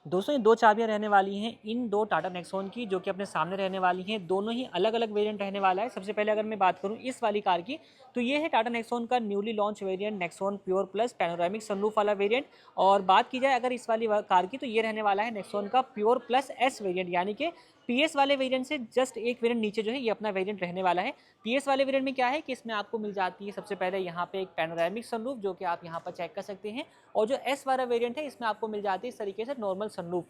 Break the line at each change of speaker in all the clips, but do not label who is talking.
दोस्तों ये 2 चाबियाँ रहने वाली हैं इन 2 टाटा नेक्सॉन की, जो कि अपने सामने रहने वाली हैं। दोनों ही अलग-अलग वेरिएंट रहने वाला है। सबसे पहले अगर मैं बात करूँ इस वाली कार की, तो ये है टाटा नेक्सॉन का newly launch variant Nexon pure plus panoramic sunroof वाला वेरिएंट। और बात की जाए अगर इस वाली कार की, तो ये रहने वाला है नेक्सॉन का प्योर प्लस एस वेरिएंट, यानी कि पीएस वाले वेरिएंट से जस्ट एक वेरिएंट नीचे जो है ये अपना वेरिएंट रहने वाला है। पीएस वाले वेरिएंट में क्या है कि इसमें आपको मिल जाती है सबसे पहले यहाँ पे एक पैनोरामिक सनरूफ, जो कि आप यहाँ पर चेक कर सकते हैं। और जो एस वाला वेरिएंट है इसमें आपको मिल जाती है इस तरीके से नॉर्मल सनरूफ।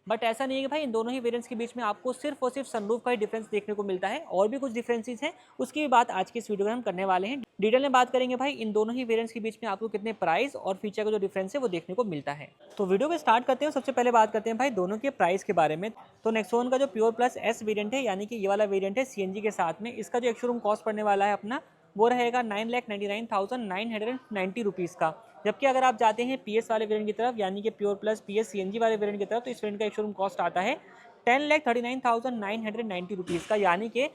बट ऐसा नहीं है कि भाई इन दोनों ही वेरिएंट्स के बीच में आपको सिर्फ और सिर्फ सनरूफ का ही डिफरेंस देखने को मिलता है, और भी कुछ डिफरेंसेस हैं, उसकी भी बात आज की इस वीडियो में हम करने वाले हैं। डिटेल में बात करेंगे भाई इन दोनों ही वेरिएंट्स के बीच में आपको कितने प्राइस और फीचर का जो डिफरेंस है वो देखने को मिलता है। तो वीडियो को स्टार्ट करते हैं। सबसे पहले बात करते हैं भाई दोनों के प्राइस के बारे में। तो नेक्सॉन का जो प्योर प्लस एस वेरिएंट है, यानी कि ये वाला वेरिएंट है सीएनजी के साथ में, इसका जो एक शोरूम कॉस्ट पड़ने वाला है अपना, वो रहेगा 9,99,990 रुपीज़ का। जबकि अगर आप जाते हैं पीएस वाले वेरिएंट की तरफ, यानी कि प्योर प्लस पीएस सीएनजी वाले वेरिएंट की तरफ, तो इस वेरिएंट का एक शोरूम कॉस्ट आता है 10,39,990 रुपीज़ का। यानी कि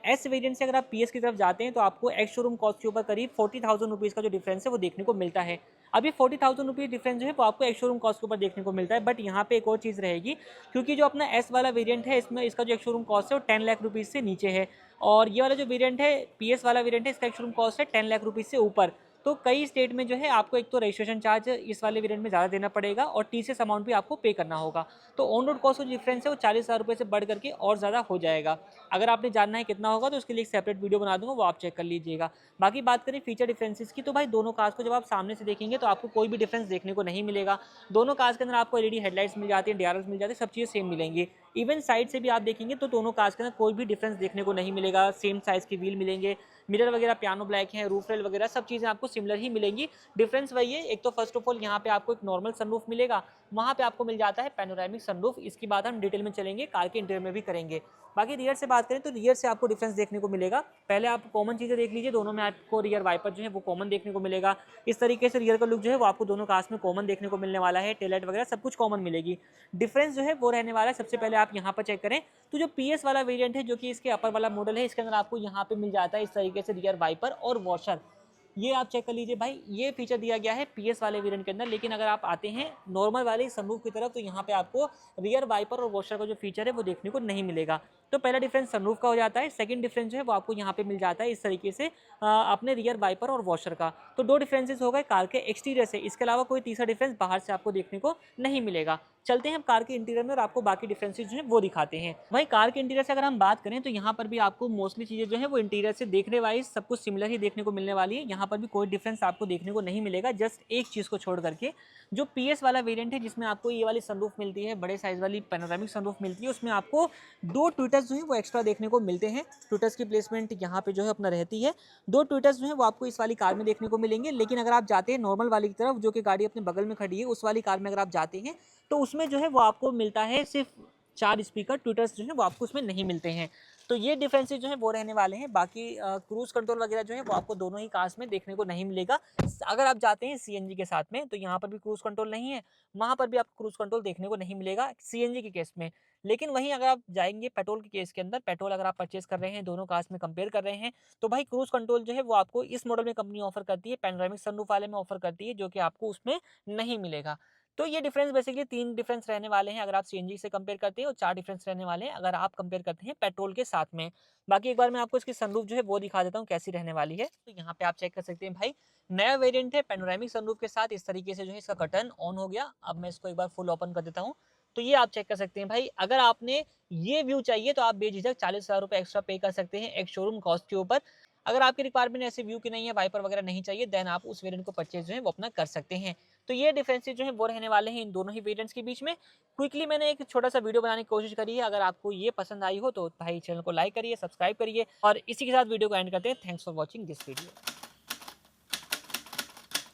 एस वेरिएंट से अगर आप पीएस की तरफ जाते हैं तो आपको एक्स शोरूम कॉस्ट के ऊपर करीब 40,000 रुपीज़ का जो डिफरेंस है वो देखने को मिलता है। अभी 40,000 रुपीज़ डिफरेंस जो है वो आपको एक्स शोरूम कॉस्ट के ऊपर देखने को मिलता है। बट यहाँ पे एक और चीज़ रहेगी, क्योंकि जो अपना एस वाला वेरिएंट है इसमें इसका जो एक शोरूम कॉस्ट है वो 10 लाख रुपीज़ से नीचे है, और ये वाला जो वेरिएंट है पीएस वाला वेरिएंट है इसका एक शोरूम कॉस्ट है 10 लाख रुपीज़ से ऊपर। तो कई स्टेट में जो है आपको एक तो रजिस्ट्रेशन चार्ज इस वाले वेरिएंट में ज़्यादा देना पड़ेगा, और टीसीएस अमाउंट भी आपको पे करना होगा। तो ऑन रोड कॉस्ट जो डिफरेंस है वो 40,000 रुपये से बढ़ करके और ज़्यादा हो जाएगा। अगर आपने जानना है कितना होगा तो उसके लिए एक सेपरेट वीडियो बना दूंगा, वो आप चेक कर लीजिएगा। बाकी बात करें फीचर डिफरेंसेस की, तो भाई दोनों कार्स को जब आप सामने से देखेंगे तो आपको कोई भी डिफरेंस देखने को नहीं मिलेगा। दोनों कार्स के अंदर आपको एलईडी हेडलाइट्स मिल जाती है, डीआरएल्स मिल जाती है, सब चीज़ें सेम मिलेंगी। इवन साइड से भी आप देखेंगे तो दोनों कार्स के अंदर कोई भी डिफरेंस देखने को नहीं मिलेगा। सेम साइज़ के व्हील मिलेंगे, मिरर वगैरह पियानो ब्लैक है, रूफ रेल वगैरह सब चीज़ें आपको सिमिलर ही मिलेंगी। डिफरेंस वही है, एक तो फर्स्ट ऑफ ऑल यहाँ पे आपको एक नॉर्मल सनरूफ मिलेगा, वहाँ पे आपको मिल जाता है पैनोरामिक सनरूफ। इसकी बात हम डिटेल में चलेंगे, कार के इंटीरियर में भी करेंगे। बाकी रियर से बात करें तो रियर से आपको डिफरेंस देखने को मिलेगा। पहले आप कॉमन चीज़ें देख लीजिए, दोनों में आपको रियर वाइपर जो है वो कॉमन देखने को मिलेगा। इस तरीके से रियर का लुक जो है वो आपको दोनों कार्स में कॉमन देखने को मिलने वाला है। टेल लाइट वगैरह सब कुछ कॉमन मिलेगी। डिफरेंस जो है वो रहने वाला है, सबसे पहले आप यहाँ पर चेक करें तो जो पीएस वाला वेरिएंट है, जो कि इसके अपर वाला मॉडल है, इसके अंदर आपको यहाँ पे मिल जाता है इस तरीके से रियर वाइपर और वॉशर। ये आप चेक कर लीजिए भाई, ये फीचर दिया गया है पीएस वाले वेरिएंट के अंदर। लेकिन अगर आप आते हैं नॉर्मल वाले सनरूफ की तरफ तो यहाँ पे आपको रियर वाइपर और वॉशर का जो फीचर है वो देखने को नहीं मिलेगा। तो पहला डिफरेंस सनरूफ का हो जाता है। सेकंड डिफरेंस जो है वो आपको यहाँ पे मिल जाता है इस तरीके से अपने रियर वाइपर और वॉशर का। तो दो डिफरेंसेस हो गए कार के एक्सटीरियर से, इसके अलावा कोई तीसरा डिफरेंस बाहर से आपको देखने को नहीं मिलेगा। चलते हैं हम कार के इंटीरियर में और आपको बाकी डिफरेंसेस जो है वो दिखाते हैं। वही कार के इंटीरियर से अगर हम बात करें तो यहाँ पर भी आपको मोस्टली चीज़ें जो है वो इंटीरियर से देखने वाइज सब कुछ सिमिलर ही देखने को मिलने वाली है। यहाँ पर भी कोई डिफरेंस आपको देखने को नहीं मिलेगा, जस्ट एक चीज़ को छोड़ करके जो पीएस वाला वेरिएंट है जिसमें आपको ये वाली सनरूफ मिलती है, बड़े साइज वाली पैनोरामिक सनरूफ मिलती है, उसमें आपको दो ट्विटर्स जो है वो एक्स्ट्रा देखने को मिलते हैं। ट्विटर्स की प्लेसमेंट यहाँ पे जो है अपना रहती है। दो ट्विटर्स जो है वो आपको इस वाली कार में देखने को मिलेंगे। लेकिन अगर आप जाते हैं नॉर्मल वाली की तरफ, जो कि गाड़ी अपने बगल में खड़ी है, उस वाली कार में अगर आप जाते हैं तो उसमें जो है वो आपको मिलता है सिर्फ 4 स्पीकर। ट्विटर्स जो है वो आपको उसमें नहीं मिलते हैं। तो ये डिफरेंसेस जो है वो रहने वाले हैं। बाकी क्रूज कंट्रोल वगैरह जो है वो आपको दोनों ही कार्स में देखने को नहीं मिलेगा। अगर आप जाते हैं सीएनजी के साथ में तो यहाँ पर भी क्रूज कंट्रोल नहीं है, वहाँ पर भी आपको क्रूज कंट्रोल देखने को नहीं मिलेगा सीएनजी के केस में। लेकिन वहीं अगर आप जाएंगे पेट्रोल के केस के अंदर, पेट्रोल अगर आप परचेज कर रहे हैं, दोनों कार्स में कंपेयर कर रहे हैं, तो भाई क्रूज कंट्रोल जो है वो आपको इस मॉडल में कंपनी ऑफर करती है, पैनोरामिक सनरूफ वाले में ऑफर करती है, जो कि आपको उसमें नहीं मिलेगा। तो ये डिफरेंस बेसिकली 3 डिफरेंस रहने वाले हैं अगर आप सीएनजी से कंपेयर करते हैं, और 4 डिफरेंस रहने वाले हैं अगर आप कंपेयर करते हैं पेट्रोल के साथ में। बाकी एक बार मैं आपको इसकी सनरूफ जो है वो दिखा देता हूँ कैसी रहने वाली है। तो यहाँ पे आप चेक कर सकते हैं भाई, नया वेरिएंट है पैनोरामिक सनरूफ के साथ। इस तरीके से जो है इसका कर्टन ऑन हो गया। अब मैं इसको एक बार फुल ओपन कर देता हूँ। तो ये आप चेक कर सकते हैं भाई, अगर आपने ये व्यू चाहिए तो आप बेझिझक 40,000 रुपये एक्स्ट्रा पे कर सकते हैं एक शोरूम कॉस्ट के ऊपर। अगर आपकी रिक्वायरमेंट ऐसे व्यू की नहीं है, वाइपर वगैरह नहीं चाहिए, देन आप उस वेरिएंट को परचेज जो है वो अपना कर सकते हैं। तो ये डिफरेंसेस जो है वो रहने वाले हैं इन दोनों ही वेरिएंट्स के बीच में। क्विकली मैंने एक छोटा सा वीडियो बनाने की कोशिश करी है। अगर आपको ये पसंद आई हो तो भाई चैनल को लाइक करिए, सब्सक्राइब करिए, और इसी के साथ वीडियो को एंड करते हैं। Thanks for watching this video.